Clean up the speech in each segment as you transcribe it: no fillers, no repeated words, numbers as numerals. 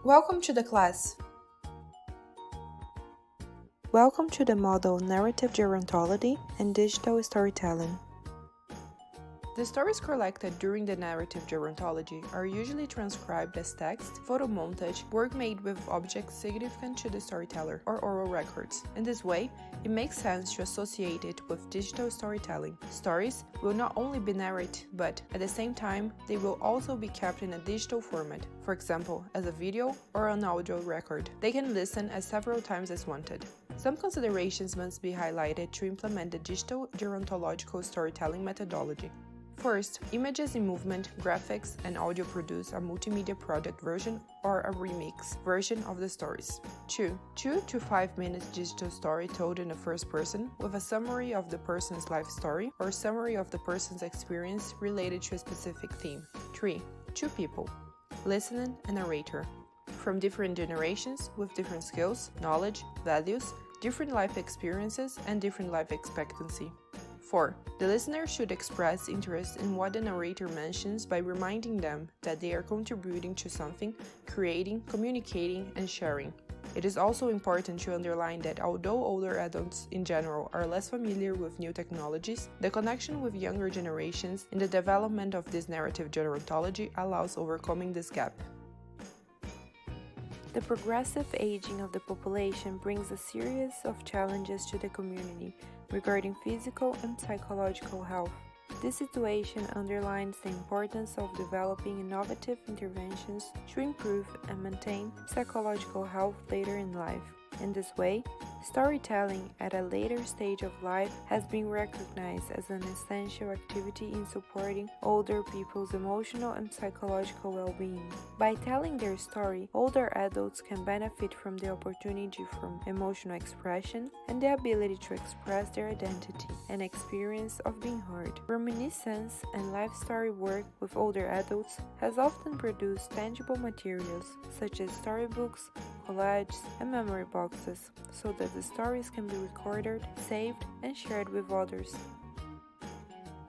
Welcome to the class. Welcome to the model Narrative Gerontology and Digital Storytelling. The stories collected during the narrative gerontology are usually transcribed as text, photo montage, work made with objects significant to the storyteller, or oral records. In this way, it makes sense to associate it with digital storytelling. Stories will not only be narrated, but at the same time, they will also be kept in a digital format, for example, as a video or an audio record. They can listen as several times as wanted. Some considerations must be highlighted to implement the digital gerontological storytelling methodology. First, images in movement, graphics, and audio produce a multimedia product version or a remix version of the stories. 2 to 5 minutes digital story told in the first person with a summary of the person's life story or summary of the person's experience related to a specific theme. 3. 2 people, listener and narrator, from different generations with different skills, knowledge, values, different life experiences, and different life expectancy. 4. The listener should express interest in what the narrator mentions by reminding them that they are contributing to something, creating, communicating, and sharing. It is also important to underline that although older adults in general are less familiar with new technologies, the connection with younger generations in the development of this narrative gerontology allows overcoming this gap. The progressive aging of the population brings a series of challenges to the community regarding physical and psychological health. This situation underlines the importance of developing innovative interventions to improve and maintain psychological health later in life. In this way, storytelling at a later stage of life has been recognized as an essential activity in supporting older people's emotional and psychological well-being. By telling their story, older adults can benefit from the opportunity for emotional expression and the ability to express their identity and experience of being heard. Reminiscence and life story work with older adults has often produced tangible materials such as storybooks, collages, and memory boxes, so that the stories can be recorded, saved, and shared with others.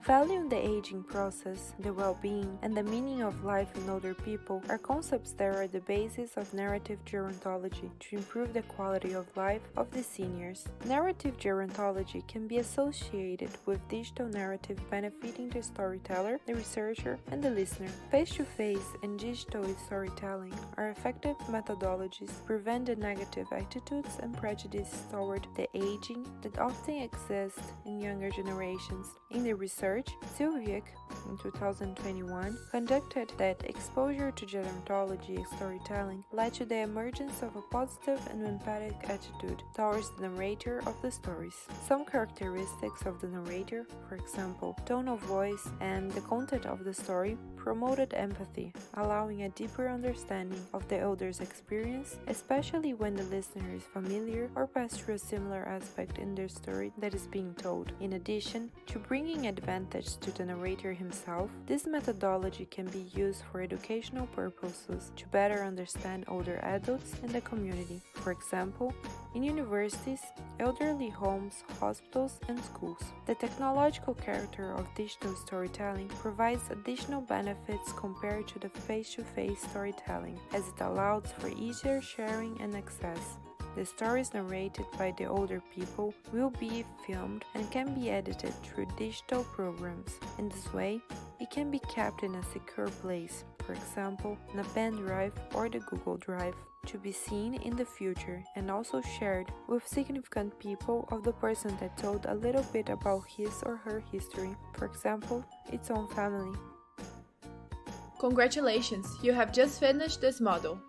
Valuing the aging process, the well-being, and the meaning of life in older people are concepts that are the basis of narrative gerontology to improve the quality of life of the seniors. Narrative gerontology can be associated with digital narrative benefiting the storyteller, the researcher, and the listener. Face-to-face and digital storytelling are effective methodologies to prevent the negative attitudes and prejudices toward the aging that often exist in younger generations. In the research, Sylviak, in 2021, conducted that exposure to gerontology storytelling led to the emergence of a positive and empathic attitude towards the narrator of the stories. Some characteristics of the narrator, for example, tone of voice and the content of the story, promoted empathy, allowing a deeper understanding of the elder's experience, especially when the listener is familiar or passed through a similar aspect in their story that is being told. In addition to bringing advantage to the narrator himself, this methodology can be used for educational purposes to better understand older adults and the community. For example, in universities, elderly homes, hospitals, and schools. The technological character of digital storytelling provides additional benefits compared to the face-to-face storytelling, as it allows for easier sharing and access. The stories narrated by the older people will be filmed and can be edited through digital programs. In this way, it can be kept in a secure place, for example, in a pen drive or the Google Drive, to be seen in the future and also shared with significant people of the person that told a little bit about his or her history, for example, its own family. Congratulations, you have just finished this model.